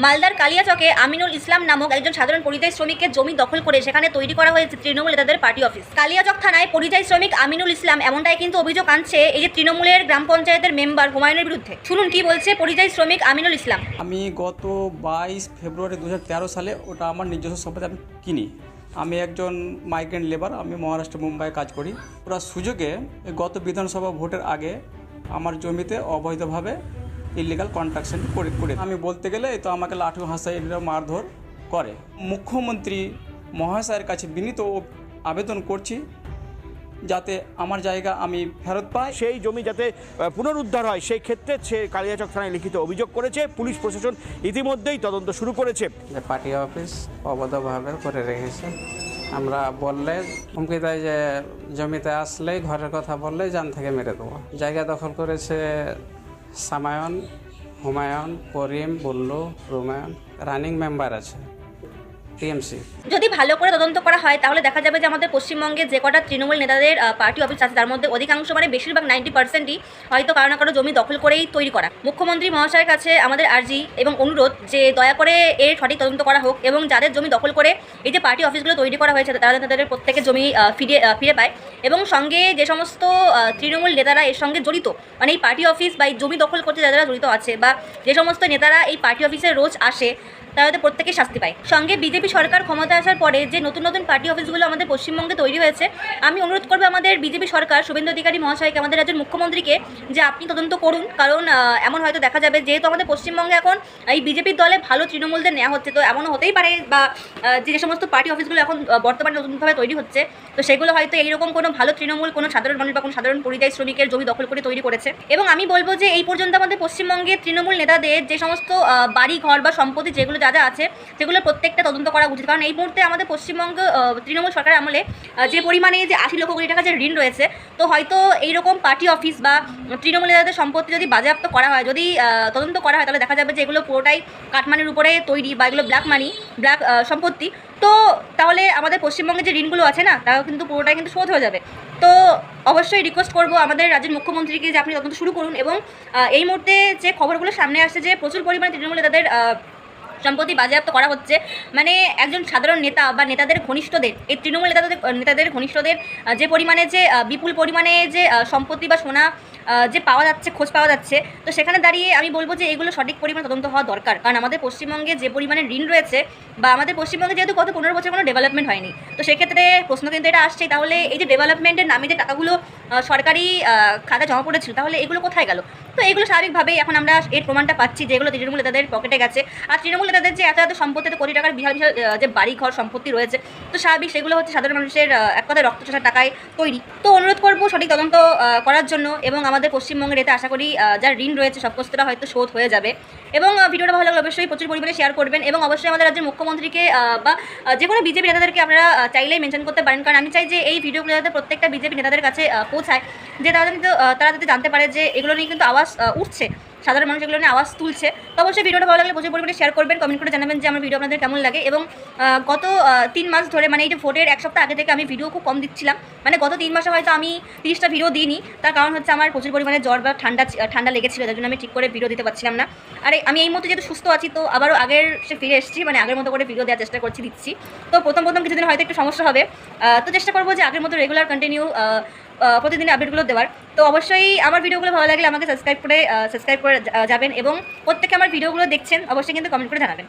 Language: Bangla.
মালদার কালিয়াচকে আমিনুল ইসলাম নামক একজন সাধারণ পরিযায়ী শ্রমিকের জমি দখল করে সেখানে তৈরি করা হয়েছে তৃণমূল নেতাদের পার্টি অফিস। কালিয়াচক থানায় পরিযায়ী শ্রমিক আমিনুল ইসলাম এমনটাই কিন্তু অভিযোগ আনছে এই যে তৃণমূলের গ্রাম পঞ্চায়েতের মেম্বার হুমায়ুনের বিরুদ্ধে। শুনুন কি বলছে পরিযায়ী শ্রমিক আমিনুল ইসলাম। আমি গত 22 ফেব্রুয়ারি 2013 সালে ওটা আমার নিজস্ব সম্পত্তি আমি কিনি। আমি একজন মাইগ্রেন্ট লেবার, আমি মহারাষ্ট্র মুম্বাইয়ে কাজ করি। ওরা সুযোগে গত বিধানসভা ভোটের আগে আমার জমিতে অবৈধভাবে ইলিগাল কন্ট্রাকশন করে আমি বলতে গেলে তো আমাকে লাঠি হাসাই মারধর করে। মুখ্যমন্ত্রী মহাশয়ের কাছে বিনীত আবেদন করছি যাতে আমার জায়গা আমি ফেরত পাই, সেই জমি যাতে পুনরুদ্ধার হয় সেই ক্ষেত্রে সে কালিয়াচক থানায় লিখিত অভিযোগ করেছে। পুলিশ প্রশাসন ইতিমধ্যেই তদন্ত শুরু করেছে। যে পার্টি অফিস অবৈধভাবে করে রেখেছে, আমরা বললে হুমকি দেয় যে জমিতে আসলেই ঘরের কথা বললেই জান থেকে মেরে দেবো। জায়গা দখল করেছে সামায়ন, হুমায়ুন, করিম, বুল্লু, রুমায়ুন, রানিং মেম্বার আছে টিএমসি। যদি ভালো করে তদন্ত করা হয় তাহলে দেখা যাবে যে আমাদের পশ্চিমবঙ্গে যে কটা তৃণমূল নেতাদের পার্টি অফিস আছে তার মধ্যে অধিকাংশ মানে বেশিরভাগ 90%ই হয়তো কারো না কারো জমি দখল করেই তৈরি করা। মুখ্যমন্ত্রী মহাশয়ের কাছে আমাদের আর্জি এবং অনুরোধ যে দয়া করে এর সঠিক তদন্ত করা হোক এবং যাদের জমি দখল করে এই যে পার্টি অফিসগুলো তৈরি করা হয়েছে তারা তাদের প্রত্যেকের জমি ফিরে পায় এবং সঙ্গে যে সমস্ত তৃণমূল নেতারা এর সঙ্গে জড়িত, মানে এই পার্টি অফিস বা এই জমি দখল করতে যারা জড়িত আছে বা যে সমস্ত নেতারা এই পার্টি অফিসে রোজ আসে তারা প্রত্যেকে শাস্তি পায়। সঙ্গে বিজেপি সরকার ক্ষমতায় আসার পরে যে নতুন নতুন পার্টি অফিসগুলো আমাদের পশ্চিমবঙ্গে তৈরি হয়েছে, আমি অনুরোধ করবো আমাদের বিজেপি সরকার শুভেন্দু অধিকারী মহাশয়কে, আমাদের রাজ্যের মুখ্যমন্ত্রীকে যে আপনি তদন্ত করুন। কারণ এমন হয়তো দেখা যাবে যেহেতু আমাদের পশ্চিমবঙ্গে এখন এই বিজেপির দলে ভালো তৃণমূলদের নেওয়া হচ্ছে, তো এমনও হতেই পারে বা যে সমস্ত পার্টি অফিসগুলো এখন বর্তমানে নতুনভাবে তৈরি হচ্ছে তো সেগুলো হয়তো এইরকম কোনো ভালো তৃণমূল কোনো সাধারণ মানুষ বা কোনো সাধারণ পরিযায়ী শ্রমিকের জমি দখল করে তৈরি করেছে। এবং আমি বলবো যে এই পর্যন্ত আমাদের পশ্চিমবঙ্গে তৃণমূল নেতাদের যে সমস্ত বাড়ি ঘর বা সম্পত্তি যেগুলো যা যা আছে সেগুলো প্রত্যেকটা তদন্ত করা উচিত। কারণ এই মুহূর্তে আমাদের পশ্চিমবঙ্গ তৃণমূল সরকারের আমলে যে পরিমাণে যে 80 লক্ষ কোটি টাকা যে ঋণ রয়েছে, তো হয়তো এইরকম পার্টি অফিস বা তৃণমূল নেতাদের সম্পত্তি যদি বাজেয়াপ্ত করা হয়, যদি তদন্ত করা হয় তাহলে দেখা যাবে যে এগুলো পুরোটাই কাটমানির উপরে তৈরি বা এগুলো ব্ল্যাক মানি, ব্ল্যাক সম্পত্তি। তো তাহলে আমাদের পশ্চিমবঙ্গে যে ঋণগুলো আছে না তাও কিন্তু পুরোটাই কিন্তু শোধ হয়ে যাবে। তো অবশ্যই রিকোয়েস্ট করবো আমাদের রাজ্যের মুখ্যমন্ত্রীকে যে আপনি তদন্ত শুরু করুন। এবং এই মুহূর্তে যে খবরগুলো সামনে আসছে যে প্রচুর পরিমাণে তৃণমূল নেতাদের সম্পত্তি বাজেয়াপ্ত করা হচ্ছে, মানে একজন সাধারণ নেতা বা নেতাদের ঘনিষ্ঠদের, এই তৃণমূল নেতাদের ঘনিষ্ঠদের যে পরিমাণে যে বিপুল পরিমাণে যে সম্পত্তি বা সোনা যে পাওয়া যাচ্ছে, খোঁজ পাওয়া যাচ্ছে, তো সেখানে দাঁড়িয়ে আমি বলবো যে এগুলো সঠিক পরিমাণে তদন্ত হওয়া দরকার। কারণ আমাদের পশ্চিমবঙ্গে যে পরিমাণে ঋণ রয়েছে বা আমাদের পশ্চিমবঙ্গে যেহেতু গত 15 বছর কোনো ডেভেলপমেন্ট হয়নি, তো সেক্ষেত্রে প্রশ্ন কিন্তু এটা আসছে তাহলে এই যে ডেভেলপমেন্টের নামে যে টাকাগুলো সরকারি খাতায় জমা পড়েছিল তাহলে এগুলো কোথায় গেল? তো এগুলো স্বাভাবিকভাবেই এখন আমরা এর প্রমাণটা পাচ্ছি যে এগুলো তৃণমূল নেতাদের পকেটে গেছে। আর তৃণমূল নেতাদের যে এত সম্পত্তি, কোটি টাকার বিশাল বিশাল যে বাড়ি ঘর সম্পত্তি রয়েছে, তো স্বাভাবিক সেগুলো হচ্ছে সাধারণ মানুষের এক কথায় রক্তচোষার টাকায় তৈরি। তো অনুরোধ করবো সঠিক তদন্ত করার জন্য এবং আমাদের পশ্চিমবঙ্গের এতে আশা করি যার ঋণ রয়েছে সব কষ্টটা হয়তো শোধ হয়ে যাবে। এবং ভিডিওটা ভালো লাগলে অবশ্যই প্রচুর পরিমাণে শেয়ার করবেন এবং অবশ্যই আমাদের রাজ্যের মুখ্যমন্ত্রীকে বা যে কোনো বিজেপি নেতাদেরকে আপনারা চাইলেই মেনশন করতে পারেন। কারণ আমি চাই যে এই ভিডিওগুলো যাতে প্রত্যেকটা বিজেপি নেতাদের কাছে পৌঁছায়, যে তারা যাতে জানতে পারে যে এগুলো নিয়ে কিন্তু আওয়াজ উঠছে, সাধারণ মানুষ এগুলো নিয়ে আওয়াজ তুলছে। তো অবশ্যই ভিডিওটা ভালো লাগলে প্রচুর পরিমাণে শেয়ার করবেন, কমেন্ট করে জানাবেন যে আমার ভিডিও আপনাদের কেমন লাগে। এবং গত 3 মাস ধরে, মানে এই যে ভোটের 1 সপ্তাহ আগে থেকে আমি ভিডিও খুব কম দিচ্ছিলাম, মানে গত 3 মাসে হয়তো আমি 30টা ভিডিও দিইনি। তার কারণ হচ্ছে আমার প্রচুর পরিমাণে জ্বর বা ঠান্ডা লেগেছিল, যার জন্য আমি ঠিক করে ভিডিও দিতে পারছিলাম না। আর আমি এই মুহূর্তে যেহেতু সুস্থ আছি তো আবারও আগের সে ফিরে এসেছি, মানে আগের মতো করে ভিডিও দেওয়ার চেষ্টা দিচ্ছি। তো প্রথম কিছুদিন হয়তো একটু সমস্যা হবে, তো চেষ্টা করবো যে আগের মতো রেগুলার কন্টিনিউ প্রতিদিন আপডেটগুলো দেওয়ার। তো অবশ্যই আমার ভিডিওগুলো ভালো লাগলে আমাকে সাবস্ক্রাইব করে যাবেন এবং প্রত্যেকে আমার ভিডিওগুলো দেখছেন অবশ্যই কিন্তু কমেন্ট করে জানাবেন।